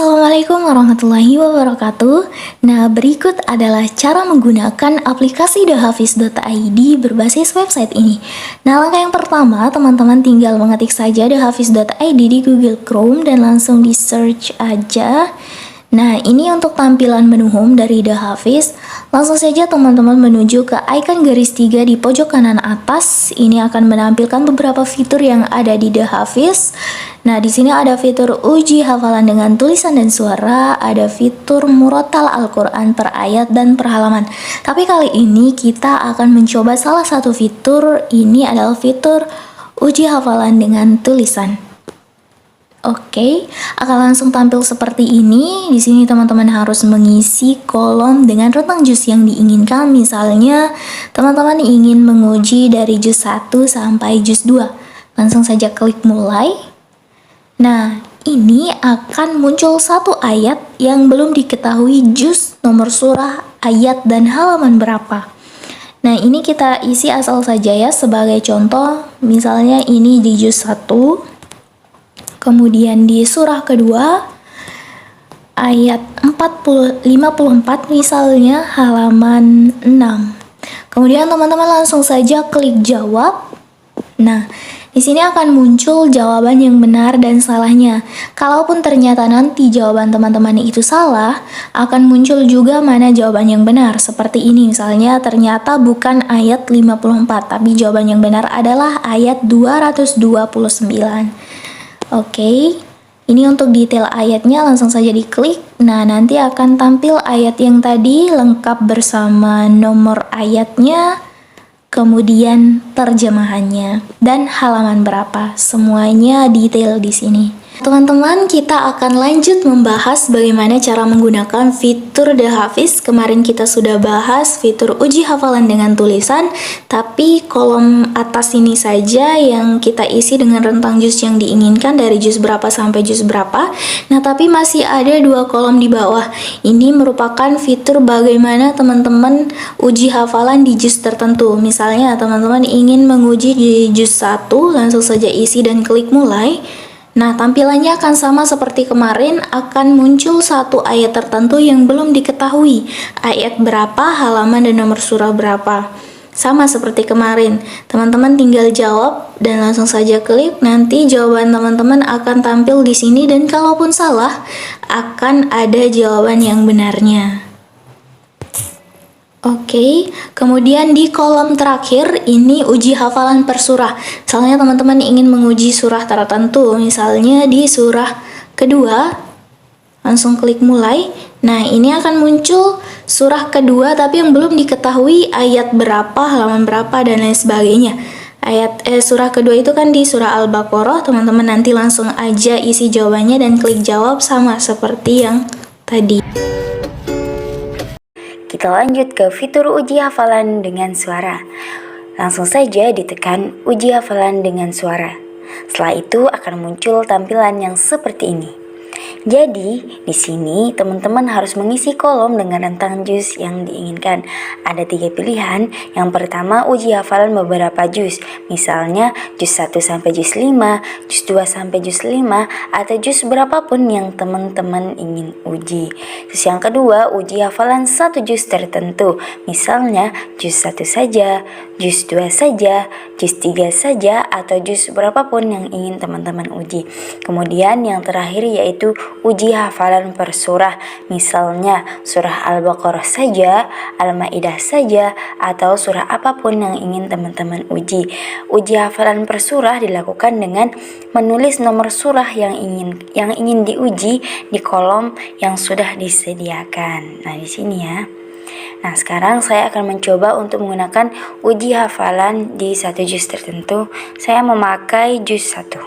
Assalamualaikum warahmatullahi wabarakatuh. Nah, berikut adalah cara menggunakan aplikasi thehafiz.id berbasis website ini. Nah, langkah yang pertama, teman-teman tinggal mengetik saja thehafiz.id di Google Chrome dan langsung di search aja. Nah, ini untuk tampilan menu home dari The Hafiz. Langsung saja teman-teman menuju ke icon garis 3 di pojok kanan atas. Ini akan menampilkan beberapa fitur yang ada di The Hafiz. Nah, di sini ada fitur uji hafalan dengan tulisan dan suara, ada fitur murotal Al-Quran per ayat dan per halaman. Tapi kali ini kita akan mencoba salah satu fitur, ini adalah fitur uji hafalan dengan tulisan. Oke, akan langsung tampil seperti ini. Di sini teman-teman harus mengisi kolom dengan rentang juz yang diinginkan. Misalnya, teman-teman ingin menguji dari juz 1 sampai juz 2. Langsung saja klik mulai. Nah, ini akan muncul satu ayat yang belum diketahui juz, nomor surah, ayat, dan halaman berapa. Nah, ini kita isi asal saja ya, sebagai contoh. Misalnya ini di juz 1. Kemudian di surah kedua ayat 54 misalnya halaman 6. Kemudian teman-teman langsung saja klik jawab. Nah, di sini akan muncul jawaban yang benar dan salahnya. Kalaupun ternyata nanti jawaban teman-teman itu salah, akan muncul juga mana jawaban yang benar. Seperti ini misalnya, ternyata bukan ayat 54, tapi jawaban yang benar adalah ayat 229. Oke, ini untuk detail ayatnya langsung saja diklik. Nah, nanti akan tampil ayat yang tadi lengkap bersama nomor ayatnya, kemudian terjemahannya, dan halaman berapa. Semuanya detail di sini. Teman-teman, kita akan lanjut membahas bagaimana cara menggunakan fitur The Hafiz. Kemarin kita sudah bahas fitur uji hafalan dengan tulisan, tapi kolom atas ini saja yang kita isi dengan rentang juz yang diinginkan dari juz berapa sampai juz berapa. Nah, tapi masih ada dua kolom di bawah. Ini merupakan fitur bagaimana teman-teman uji hafalan di juz tertentu. Misalnya, teman-teman ingin menguji di juz 1, langsung saja isi dan klik mulai. Nah, tampilannya akan sama seperti kemarin, akan muncul satu ayat tertentu yang belum diketahui. Ayat berapa, halaman, dan nomor surah berapa. Sama seperti kemarin, teman-teman tinggal jawab dan langsung saja klik. Nanti jawaban teman-teman akan tampil di sini dan kalaupun salah, akan ada jawaban yang benarnya. Oke, kemudian di kolom terakhir ini uji hafalan per surah. Misalnya teman-teman ingin menguji surah tertentu, misalnya di surah kedua, langsung klik mulai. Nah, ini akan muncul surah kedua tapi yang belum diketahui ayat berapa, halaman berapa, dan lain sebagainya. Surah kedua itu kan di surah Al-Baqarah. Teman-teman nanti langsung aja isi jawabannya dan klik jawab sama seperti yang tadi. Kita lanjut ke fitur uji hafalan dengan suara. Langsung saja ditekan uji hafalan dengan suara. Setelah itu akan muncul tampilan yang seperti ini. Jadi, di sini teman-teman harus mengisi kolom dengan rentang juz yang diinginkan. Ada 3 pilihan. Yang pertama, uji hafalan beberapa juz. Misalnya, juz 1 sampai juz 5, juz 2 sampai juz 5, atau juz berapapun yang teman-teman ingin uji. Terus yang kedua, uji hafalan satu juz tertentu. Misalnya, juz 1 saja, juz 2 saja, juz 3 saja, atau juz berapapun yang ingin teman-teman uji. Kemudian yang terakhir yaitu uji hafalan per surah. Misalnya surah Al-Baqarah saja, Al-Maidah saja, atau surah apapun yang ingin teman-teman uji. Uji hafalan per surah dilakukan dengan menulis nomor surah yang ingin diuji di kolom yang sudah disediakan. Nah, di sini ya. Nah, sekarang saya akan mencoba untuk menggunakan uji hafalan di satu juz tertentu. Saya memakai juz 1.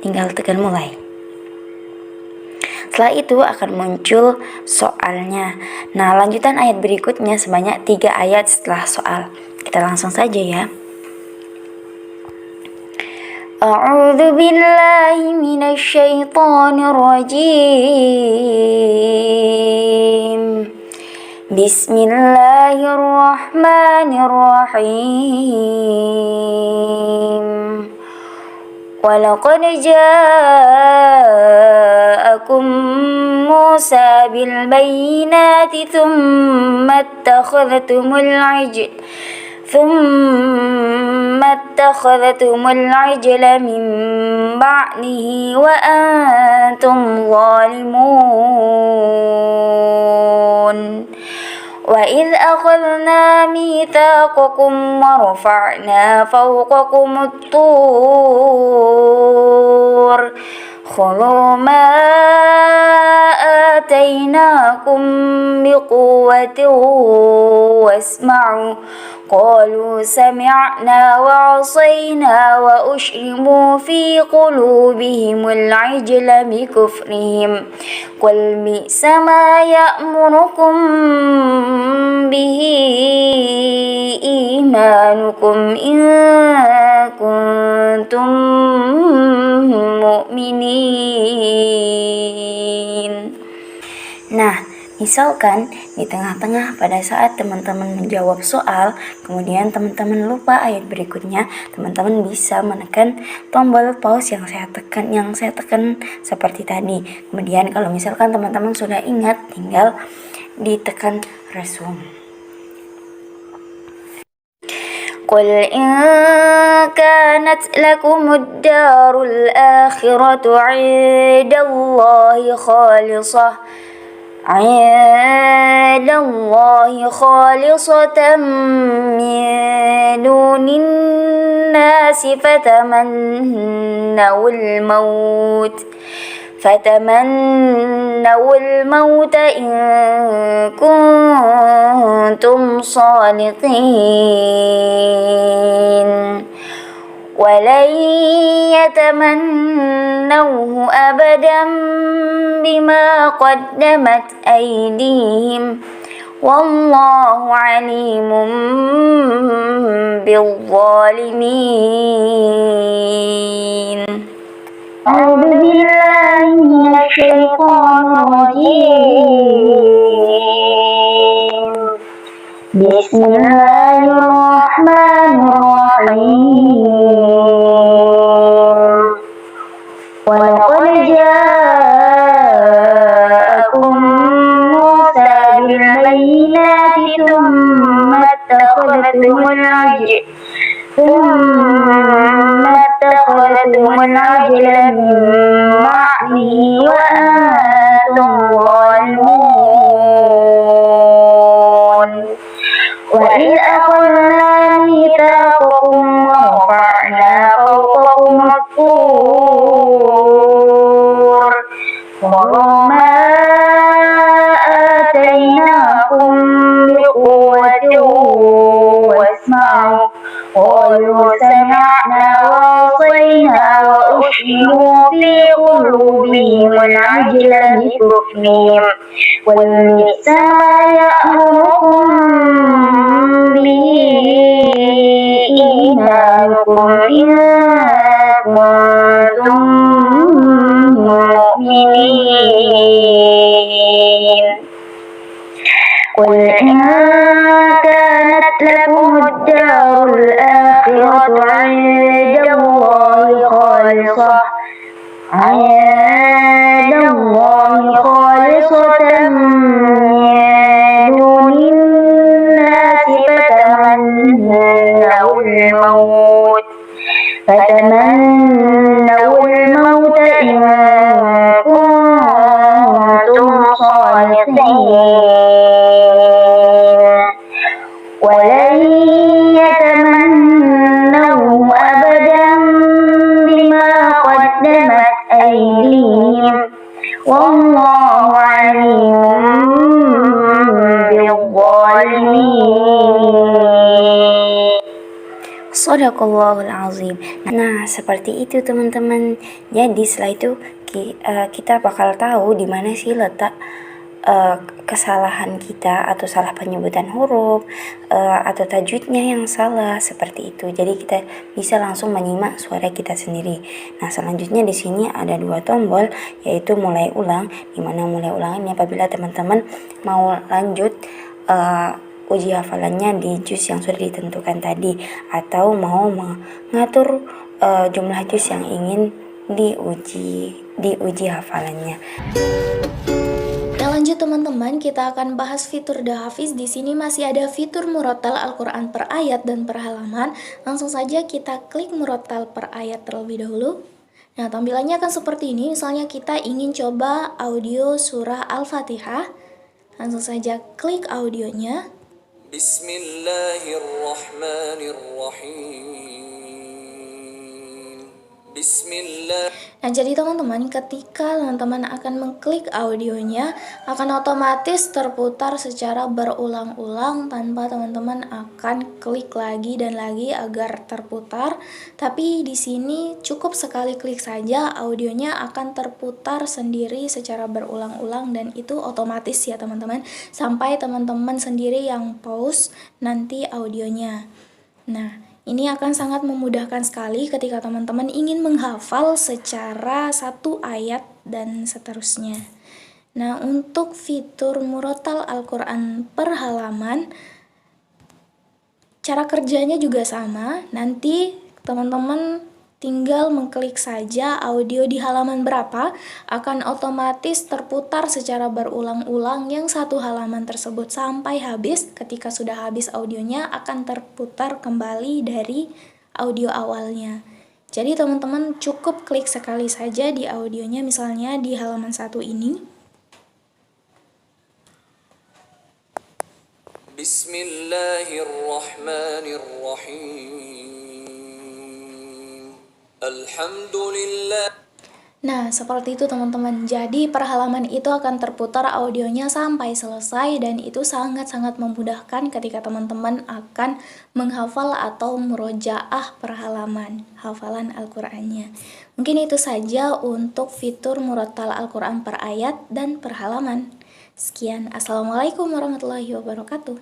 Tinggal tekan mulai. Setelah itu akan muncul soalnya. Nah, lanjutan ayat berikutnya sebanyak 3 ayat setelah soal. Kita langsung saja ya. A'udzu billahi minasy syaithanir rajim. Bismillahirrahmanirrahim. Walaqad ja'akum موسى بالبينات ثم اتخذتم العجل من بعده وأنتم ظالمون وإذ أخذنا ميثاقكم ورفعنا فوقكم الطور خذوا ما آتيناكم بقوة واسمعوا قالوا سمعنا وعصينا وأشربوا في قلوبهم العجل بكفرهم قل بئس ما يأمركم به إيمانكم إن كنتم mu'minin. Nah, misalkan di tengah-tengah pada saat teman-teman menjawab soal, kemudian teman-teman lupa ayat berikutnya, teman-teman bisa menekan tombol pause yang saya tekan seperti tadi. Kemudian kalau misalkan teman-teman sudah ingat, tinggal ditekan resume. قل إن كانت لكم الدار الآخرة عند الله خالصة من دون الناس فتمنوا الموت إن كنتم صادقين ولن يتمنوه أبدا بما قدمت أيديهم والله عليم بالظالمين. أعوذ بالله من الشيطان الرجيم. بسم الله الرحمن الرحيم. ولقد جاءكم موسى بالبينات ثم اتخذتم العجل من بعده وأنتم ظالمون وإذ أخذنا ميثاقكم ورفعنا فوقكم الطور خذوا ما آتيناكم بقوة واسمعوا قالوا سمعنا وعصينا وأشربوا في قلوبهم العجل بكفرهم قل بئس ما يأمركم به إيمانكم إن كنتم مؤمنين. قل إن كانت لكم الدار الآخرة عند الله خالصة من دون الناس فتمنوا الموت إن كنتم صادقين ولن يتمنوه أبدا بما قدمت أيديهم والله عليم بالظالمين. Shadaqallahul azim. Nah, seperti itu teman-teman. Jadi setelah itu kita bakal tahu di mana sih letak kesalahan kita atau salah penyebutan huruf atau tajwidnya yang salah seperti itu. Jadi kita bisa langsung menyimak suara kita sendiri. Nah, selanjutnya di sini ada 2 tombol yaitu mulai ulang, di mana mulai ulang ini apabila teman-teman mau lanjut uji hafalannya di juz yang sudah ditentukan tadi atau mau mengatur jumlah juz yang ingin diuji hafalannya. Lanjut teman-teman, kita akan bahas fitur The Hafiz. Di sini masih ada fitur murotal Al-Quran per ayat dan per halaman. Langsung saja kita klik murotal per ayat terlebih dahulu. Nah, tampilannya akan seperti ini. Misalnya kita ingin coba audio surah Al-Fatihah. Langsung saja klik audionya. Bismillahirrahmanirrahim. Bismillah. Nah, jadi teman-teman, ketika teman-teman akan mengklik audionya, akan otomatis terputar secara berulang-ulang tanpa teman-teman akan klik lagi dan lagi agar terputar. Tapi di sini cukup sekali klik saja, audionya akan terputar sendiri secara berulang-ulang dan itu otomatis ya teman-teman, sampai teman-teman sendiri yang pause nanti audionya. Nah, ini akan sangat memudahkan sekali ketika teman-teman ingin menghafal secara satu ayat dan seterusnya. Nah, untuk fitur murotal Al-Quran per halaman, cara kerjanya juga sama. Nanti teman-teman tinggal mengklik saja audio di halaman berapa, akan otomatis terputar secara berulang-ulang yang satu halaman tersebut sampai habis. Ketika sudah habis audionya, akan terputar kembali dari audio awalnya. Jadi teman-teman cukup klik sekali saja di audionya, misalnya di halaman 1 ini. Bismillahirrahmanirrahim. Alhamdulillah. Nah, seperti itu teman-teman. Jadi per halaman itu akan terputar audionya sampai selesai dan itu sangat-sangat memudahkan ketika teman-teman akan menghafal atau murojaah per halaman, hafalan Al-Qur'annya. Mungkin itu saja untuk fitur murotal Al-Qur'an per ayat dan per halaman. Sekian, Assalamualaikum warahmatullahi wabarakatuh.